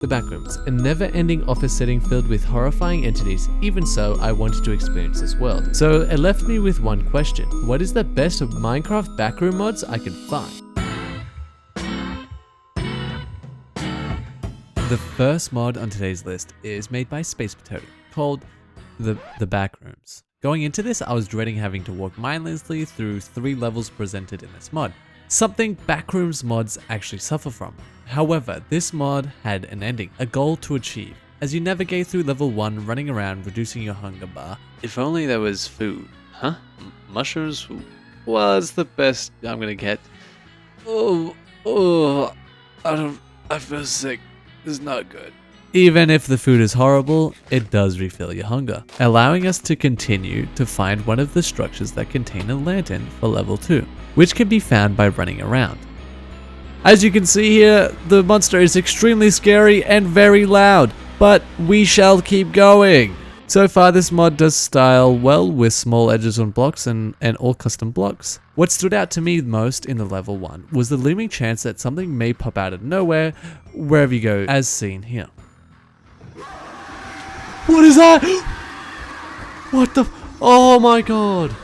The Backrooms, a never-ending office setting filled with horrifying entities. Even so, I wanted to experience this world. So it left me with one question. What is the best Minecraft backroom mods I can find? The first mod on today's list is made by Space Potato, called the Backrooms. Going into this, I was dreading having to walk mindlessly through 3 levels presented in this mod. Something Backrooms mods actually suffer from. However, this mod had an ending, a goal to achieve, as you navigate through level 1 running around reducing your hunger bar. If only there was food. Huh? Mushrooms was the best I'm gonna get. I feel sick. This is not good. Even if the food is horrible, it does refill your hunger, allowing us to continue to find one of the structures that contain a lantern for level 2, which can be found by running around. As you can see here, the monster is extremely scary and very loud, but we shall keep going. So far this mod does style well with small edges on blocks and all custom blocks. What stood out to me most in the level 1 was the looming chance that something may pop out of nowhere wherever you go, as seen here. What is that? What the? Oh my god.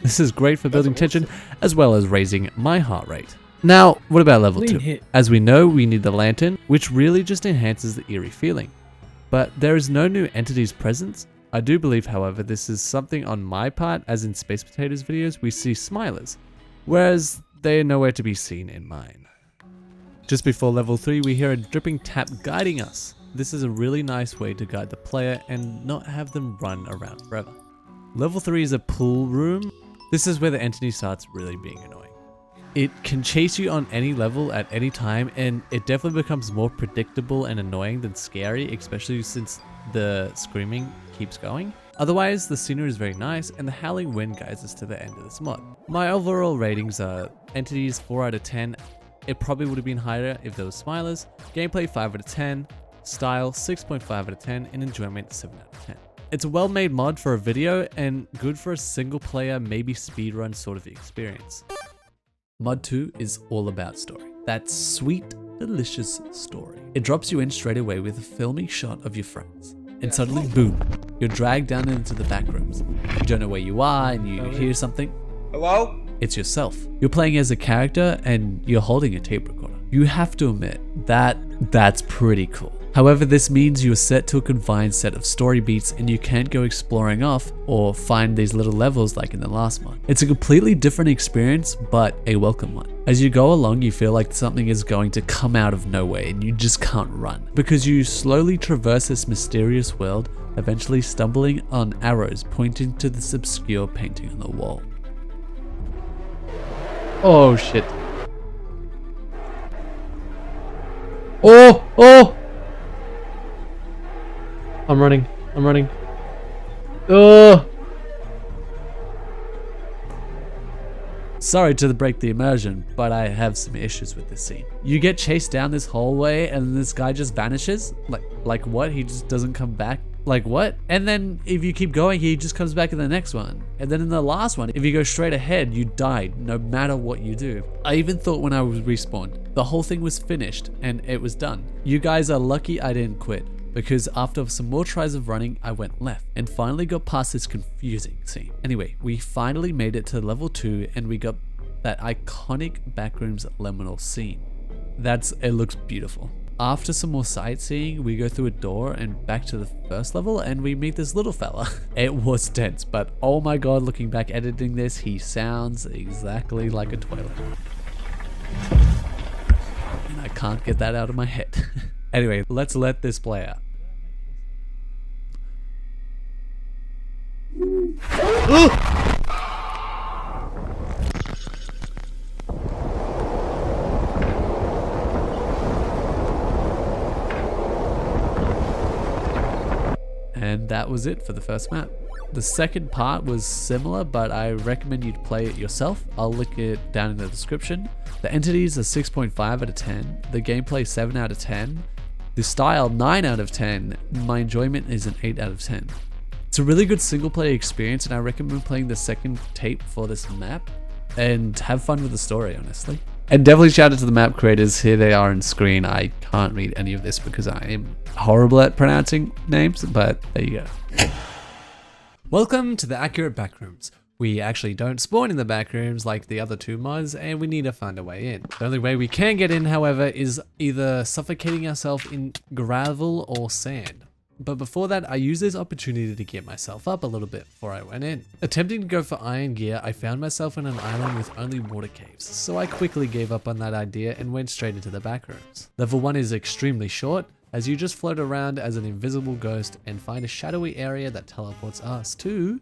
This is great for building tension as well as raising my heart rate. Now, what about level 2? As we know, we need the lantern, which really just enhances the eerie feeling. But there is no new entities present. I do believe, however, this is something on my part, as in Space Potato's videos, we see smilers, whereas they are nowhere to be seen in mine. Just before level 3, we hear a dripping tap guiding us. This is a really nice way to guide the player and not have them run around forever. Level 3 is a pool room. This is where the entity starts really being annoying. It can chase you on any level at any time, and it definitely becomes more predictable and annoying than scary, especially since the screaming keeps going. Otherwise, the scenery is very nice, and the howling wind guides us to the end of this mod. My overall ratings are entities 4 out of 10. It probably would have been higher if there was smilers. Gameplay 5 out of 10. Style 6.5 out of 10, and enjoyment 7 out of 10. It's a well-made mod for a video and good for a single player, maybe speedrun sort of experience. Mod 2 is all about story. That sweet, delicious story. It drops you in straight away with a filmy shot of your friends. And suddenly, boom, you're dragged down into the backrooms. You don't know where you are and you hear something. Hello? It's yourself. You're playing as a character and you're holding a tape recorder. You have to admit that's pretty cool. However, this means you're set to a confined set of story beats and you can't go exploring off or find these little levels like in the last one. It's a completely different experience, but a welcome one. As you go along, you feel like something is going to come out of nowhere and you just can't run, because you slowly traverse this mysterious world, eventually stumbling on arrows pointing to this obscure painting on the wall. Oh shit. Oh! I'm running. Sorry to break the immersion, but I have some issues with this scene. You get chased down this hallway and this guy just vanishes? Like what? He just doesn't come back? Like what? And then if you keep going, he just comes back in the next one. And then in the last one, if you go straight ahead, you died no matter what you do. I even thought when I was respawned, the whole thing was finished and it was done. You guys are lucky I didn't quit, because after some more tries of running, I went left and finally got past this confusing scene. Anyway, we finally made it to level 2 and we got that iconic Backrooms liminal scene. It looks beautiful. After some more sightseeing, we go through a door and back to the first level and we meet this little fella. It was tense, but oh my god, looking back editing this, he sounds exactly like a toilet. And I can't get that out of my head. Anyway, let's let this play out. And that was it for the first map. The second part was similar, but I recommend you play it yourself. I'll link it down in the description. The entities are 6.5 out of 10. The gameplay 7 out of 10. The style 9 out of 10. My enjoyment is an 8 out of 10. It's a really good single player experience and I recommend playing the second tape for this map and have fun with the story, honestly. And definitely shout out to the map creators. Here they are on screen. I can't read any of this because I am horrible at pronouncing names, but there you go. Welcome to the accurate Backrooms. We actually don't spawn in the Backrooms like the other two mods, and we need to find a way in. The only way we can get in, however, is either suffocating ourselves in gravel or sand. But before that, I used this opportunity to get myself up a little bit before I went in. Attempting to go for iron gear, I found myself on an island with only water caves, so I quickly gave up on that idea and went straight into the Backrooms. Level 1 is extremely short, as you just float around as an invisible ghost and find a shadowy area that teleports us to...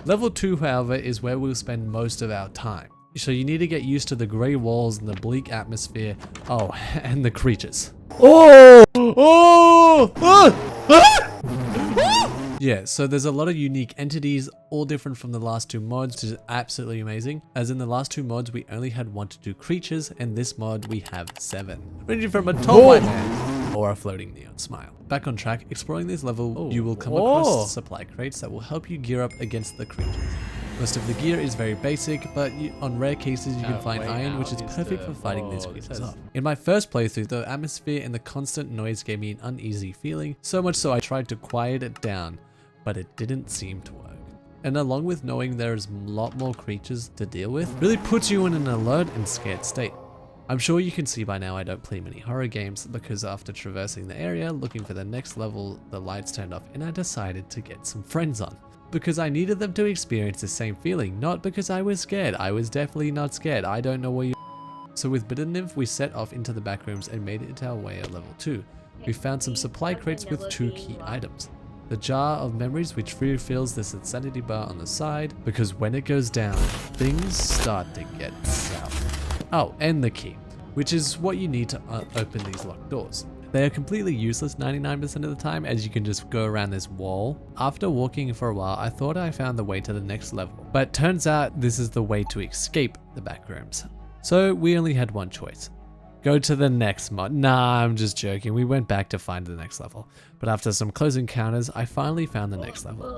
Level 2, however, is where we'll spend most of our time. So you need to get used to the grey walls and the bleak atmosphere. Oh, and the creatures. Oh! Oh! Ah! Ah! Yeah, so there's a lot of unique entities, all different from the last two mods, which is absolutely amazing. As in the last two mods, we only had 1 to 2 creatures, and this mod we have 7. Ranging from a tall white man or a floating neon smile. Back on track, exploring this level, you will come across supply crates that will help you gear up against the creatures. Most of the gear is very basic, but on rare cases you can find iron, which is perfect for fighting these creatures off. In my first playthrough, the atmosphere and the constant noise gave me an uneasy feeling, so much so I tried to quiet it down, but it didn't seem to work. And along with knowing there's a lot more creatures to deal with, really puts you in an alert and scared state. I'm sure you can see by now I don't play many horror games, because after traversing the area looking for the next level, the lights turned off and I decided to get some friends on. Because I needed them to experience the same feeling, not because I was scared. I was definitely not scared. I don't know where you... So with Bitter Nymph, we set off into the Backrooms and made it our way at level 2. We found some supply crates with 2 key items. The jar of memories, which refills this insanity bar on the side, because when it goes down, things start to get south. Oh, and the key, which is what you need to open these locked doors. They are completely useless 99% of the time, as you can just go around this wall. After walking for a while, I thought I found the way to the next level, but turns out this is the way to escape the Backrooms. So we only had one choice. Go to the next mod. Nah, I'm just joking. We went back to find the next level, but after some close encounters, I finally found the next level.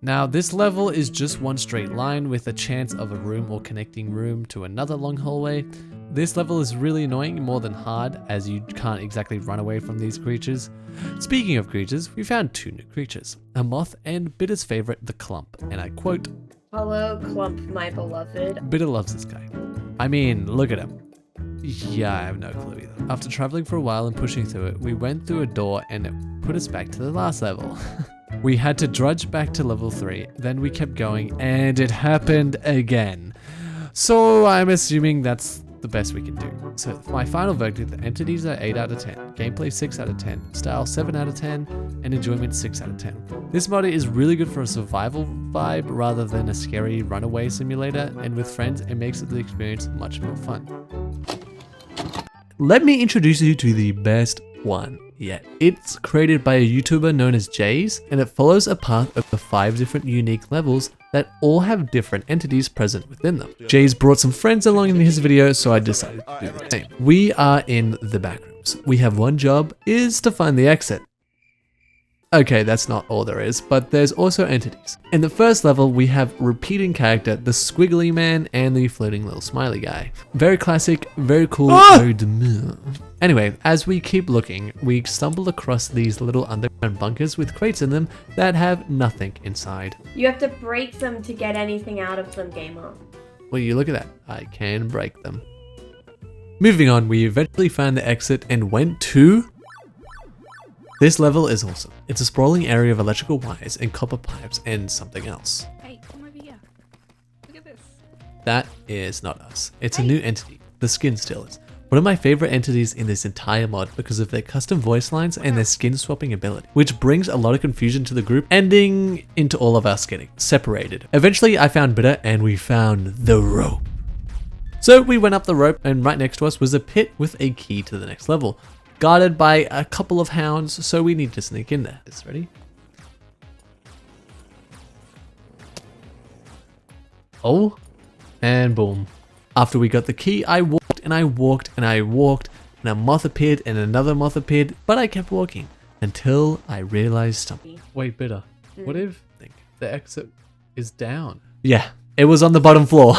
Now, this level is just one straight line with a chance of a room or connecting room to another long hallway. This level is really annoying more than hard, as you can't exactly run away from these creatures. Speaking of creatures, we found 2 new creatures, a moth and Bitter's favorite, the Clump, and I quote, "Hello, Clump, my beloved." Bitter loves this guy. I mean, look at him. Yeah, I have no clue either. After traveling for a while and pushing through it, we went through a door and it put us back to the last level. We had to drudge back to level 3, then we kept going and it happened again. So I'm assuming that's the best we can do. So my final verdict, the entities are 8 out of 10, gameplay 6 out of 10, style 7 out of 10, and enjoyment 6 out of 10. This mod is really good for a survival vibe rather than a scary runaway simulator, and with friends it makes the experience much more fun. Let me introduce you to the best one yet. It's created by a YouTuber known as Jays, and it follows a path of the 5 different unique levels that all have different entities present within them. Jays brought some friends along in his video, so I decided to do the same. We are in the Backrooms. We have one job, is to find the exit. Okay, that's not all there is, but there's also entities. In the first level, we have repeating character, the squiggly man and the floating little smiley guy. Very classic, very cool, very demure. Anyway, as we keep looking, we stumble across these little underground bunkers with crates in them that have nothing inside. You have to break them to get anything out of them, gamer. Well, you look at that. I can break them. Moving on, we eventually found the exit and went to... This level is awesome. It's a sprawling area of electrical wires and copper pipes and something else. Hey, come over here. Look at this. That is not us. It's a new entity. The Skin Stealers. One of my favorite entities in this entire mod because of their custom voice lines and their skin swapping ability, which brings a lot of confusion to the group, ending into all of us getting separated. Eventually I found Bitter and we found the rope. So we went up the rope and right next to us was a pit with a key to the next level. Guarded by a couple of hounds, so we need to sneak in there. Is ready? Oh, and boom. After we got the key, I walked and I walked and I walked, and a moth appeared and another moth appeared, but I kept walking until I realized something. Wait, Bitter. What if the exit is down? Yeah, it was on the bottom floor.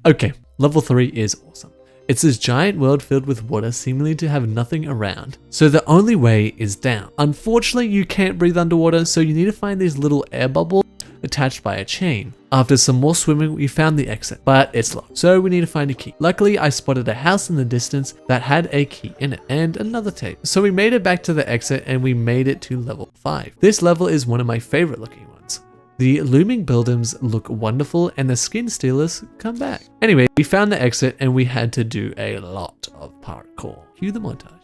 Okay, level 3 is awesome. It's this giant world filled with water seemingly to have nothing around. So the only way is down. Unfortunately, you can't breathe underwater, so you need to find these little air bubbles attached by a chain. After some more swimming, we found the exit, but it's locked, so we need to find a key. Luckily, I spotted a house in the distance that had a key in it and another tape. So we made it back to the exit and we made it to level 5. This level is one of my favorite looking ones. The looming buildings look wonderful and the skin stealers come back. Anyway, we found the exit and we had to do a lot of parkour. Cue the montage.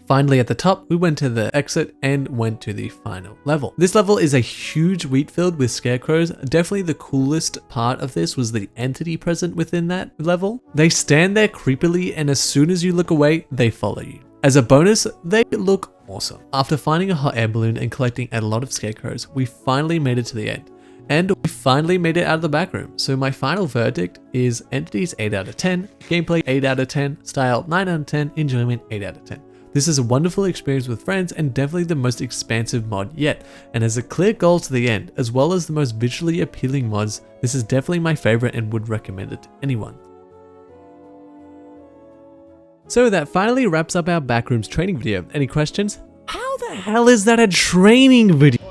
Finally, at the top, we went to the exit and went to the final level. This level is a huge wheat field with scarecrows. Definitely the coolest part of this was the entity present within that level. They stand there creepily, and as soon as you look away, they follow you. As a bonus, they look awesome. After finding a hot air balloon and collecting a lot of scarecrows, we finally made it to the end. And we finally made it out of the back room. So my final verdict is entities 8 out of 10, gameplay 8 out of 10, style 9 out of 10, enjoyment 8 out of 10. This is a wonderful experience with friends and definitely the most expansive mod yet, and has a clear goal to the end, as well as the most visually appealing mods. This is definitely my favorite and would recommend it to anyone. So that finally wraps up our Backrooms training video. Any questions? How the hell is that a training video?